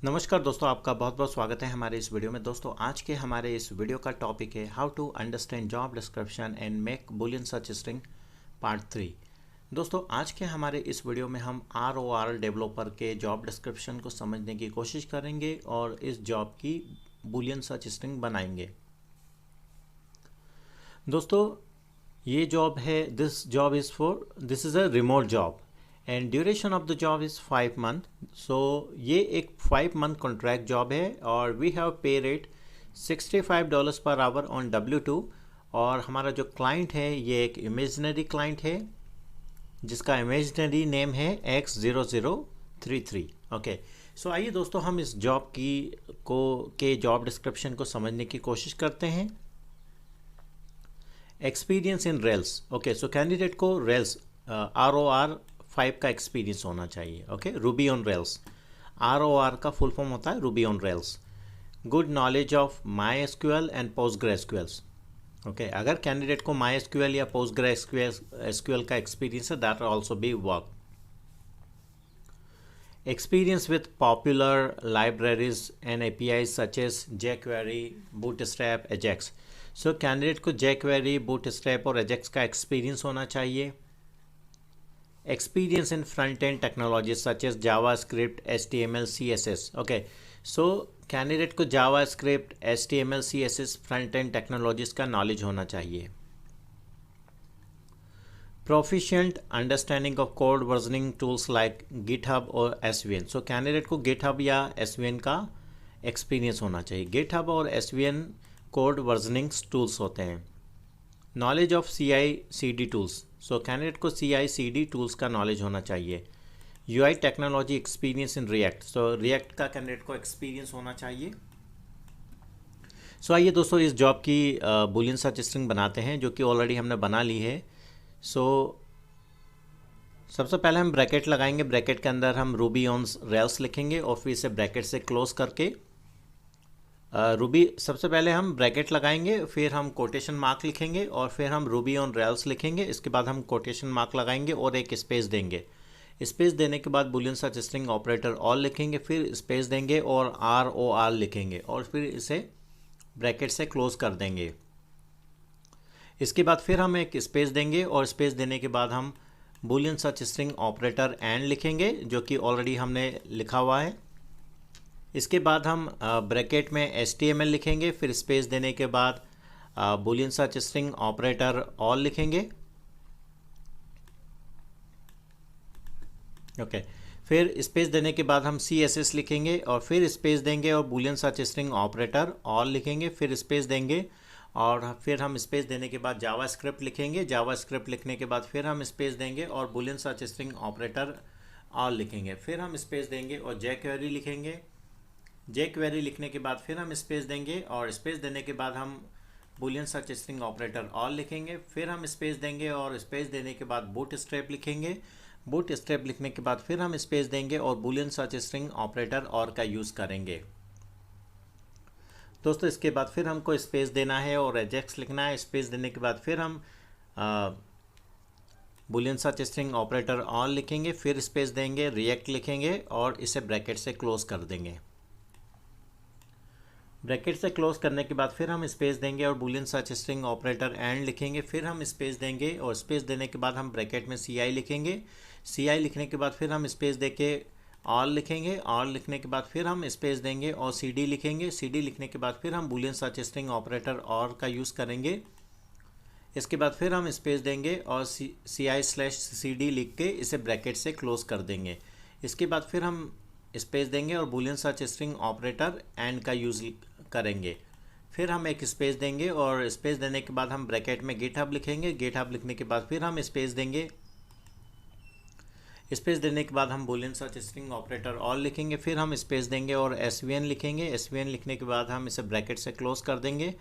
नमस्कार दोस्तों, आपका बहुत बहुत स्वागत है हमारे इस वीडियो में। दोस्तों, आज के हमारे इस वीडियो का टॉपिक है how to understand job description and make Boolean search string part 3। दोस्तों, आज के हमारे इस वीडियो में हम ROR डेवलपर के जॉब डिस्क्रिप्शन को समझने की कोशिश करेंगे और इस जॉब की बूलियन सर्च स्ट्रिंग बनाएंगे। दोस्तों, ये जॉब है, this is a remote job and duration of the job is 5 month. So ये एक 5 मंथ कॉन्ट्रैक्ट जॉब है और वी हैव पे rate $65 per hour on W2। और हमारा जो क्लाइंट है ये एक इमेजिनरी क्लाइंट है जिसका इमेजिनरी नेम है X0033। ओके, सो आइए दोस्तों हम इस जॉब के जॉब डिस्क्रिप्शन को समझने की कोशिश करते हैं। Experience in rails. Okay, so candidate को रेल्स ROR 5 का एक्सपीरियंस होना चाहिए। Okay, Ruby on rails. ROR का फुल फॉर्म होता है Ruby on rails. Good knowledge of MySQL and PostgreSQL। Okay, अगर कैंडिडेट को MySQL या PostgreSQL का एक्सपीरियंस है, that also be work. Experience with popular libraries and APIs such as jQuery, Bootstrap, Ajax। So candidate को jQuery, Bootstrap और Ajax का experience होना चाहिए। Experience in front-end technologies such as JavaScript, HTML, CSS। Okay, so candidate को JavaScript, HTML, CSS front-end technologies का knowledge होना चाहिए। Proficient understanding of code versioning tools like GitHub और SVN। सो कैंडिडेट को GitHub या SVN का experience होना चाहिए। GitHub और SVN कोड वर्जनिंग टूल्स होते हैं। Knowledge of CI/CD tools. So candidate को CI/CD टूल्स का नॉलेज होना चाहिए। UI technology experience in React. So react का कैंडिडेट को एक्सपीरियंस होना चाहिए। सो आइए दोस्तों इस जॉब की बूलियन सर्च स्ट्रिंग बनाते हैं, जो कि ऑलरेडी हमने बना ली है। सो सबसे पहले हम ब्रैकेट लगाएंगे। ब्रैकेट के अंदर हम रूबी ऑन रेल्स लिखेंगे और फिर इसे ब्रैकेट से क्लोज करके सबसे पहले हम ब्रैकेट लगाएंगे, फिर हम कोटेशन मार्क लिखेंगे और फिर हम रूबी ऑन रेल्स लिखेंगे। इसके बाद हम कोटेशन मार्क लगाएंगे और एक स्पेस देंगे। स्पेस देने के बाद Boolean search string operator all लिखेंगे, फिर स्पेस देंगे और ROR लिखेंगे और फिर इसे ब्रैकेट से क्लोज कर देंगे। इसके बाद फिर हम एक स्पेस देंगे और स्पेस देने के बाद हम Boolean search string operator and लिखेंगे, जो कि ऑलरेडी हमने लिखा हुआ है। इसके बाद हम ब्रैकेट में HTML लिखेंगे, फिर स्पेस देने के बाद Boolean search string operator all लिखेंगे। ओके, फिर स्पेस देने के बाद हम CSS लिखेंगे और फिर स्पेस देंगे और Boolean search string operator all लिखेंगे, फिर स्पेस देंगे और फिर हम स्पेस देने के बाद जावास्क्रिप्ट लिखेंगे। जावास्क्रिप्ट लिखने के बाद फिर हम स्पेस देंगे और Boolean search string operator all लिखेंगे, फिर हम स्पेस देंगे और jQuery लिखेंगे। jQuery लिखने के बाद फिर हम स्पेस देंगे और स्पेस देने के बाद हम Boolean search string operator all लिखेंगे, फिर हम स्पेस देंगे और स्पेस देने के बाद बूटस्ट्रैप लिखेंगे। बूटस्ट्रैप लिखने के बाद फिर हम स्पेस देंगे और बूलियन सर्च स्ट्रिंग ऑपरेटर और का यूज़ करेंगे। दोस्तों, इसके बाद फिर हमको स्पेस देना है और एजेक्स लिखना है। स्पेस देने के बाद फिर हम Boolean search string operator all लिखेंगे, फिर स्पेस देंगे, रिएक्ट लिखेंगे और इसे ब्रैकेट से क्लोज कर देंगे। ब्रैकेट से क्लोज करने के बाद फिर हम स्पेस देंगे और Boolean search string operator and लिखेंगे, फिर हम स्पेस देंगे और स्पेस देने के बाद हम ब्रैकेट में CI लिखेंगे। CI लिखने के बाद फिर हम स्पेस देके ऑल लिखेंगे। ऑल लिखने के बाद फिर हम स्पेस देंगे और CD लिखेंगे। CD लिखने के बाद फिर हम बूलियन सर्च स्ट्रिंग ऑपरेटर और का यूज़ करेंगे। इसके बाद फिर हम स्पेस देंगे और CI/CD लिख के इसे ब्रैकेट से क्लोज कर देंगे। इसके बाद फिर हम स्पेस देंगे और Boolean search string operator and का यूज़ करेंगे। फिर हम एक स्पेस देंगे और स्पेस देने के बाद हम ब्रैकेट में GitHub लिखेंगे। GitHub लिखने के बाद फिर हम स्पेस देंगे। स्पेस देने के बाद हम Boolean search string operator all लिखेंगे, फिर हम स्पेस देंगे और SVN लिखेंगे। SVN लिखने के बाद हम इसे ब्रैकेट से क्लोज कर देंगे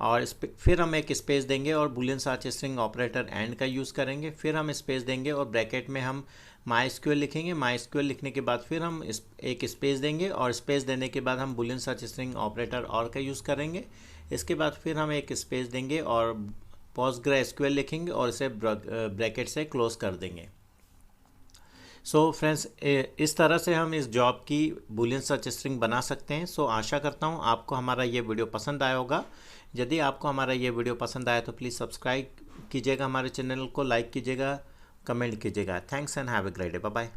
और फिर हम एक स्पेस देंगे और Boolean search string operator and का यूज़ करेंगे। फिर हम स्पेस देंगे और ब्रैकेट में हम MySQL लिखेंगे। MySQL लिखने के बाद फिर हम एक स्पेस देंगे और स्पेस देने के बाद हम बूलियन सर्च स्ट्रिंग ऑपरेटर और का यूज़ करेंगे। इसके बाद फिर हम एक स्पेस देंगे और PostgreSQL लिखेंगे और इसे ब्रैकेट से क्लोज कर देंगे। सो फ्रेंड्स, इस तरह से हम इस जॉब की बूलियन सर्च स्ट्रिंग बना सकते हैं। सो आशा करता हूँ आपको हमारा ये वीडियो पसंद आया होगा। यदि आपको हमारा ये वीडियो पसंद आया तो प्लीज़ सब्सक्राइब कीजिएगा, हमारे चैनल को लाइक कीजिएगा, कमेंट कीजिएगा। Thanks and have a great day. Bye bye.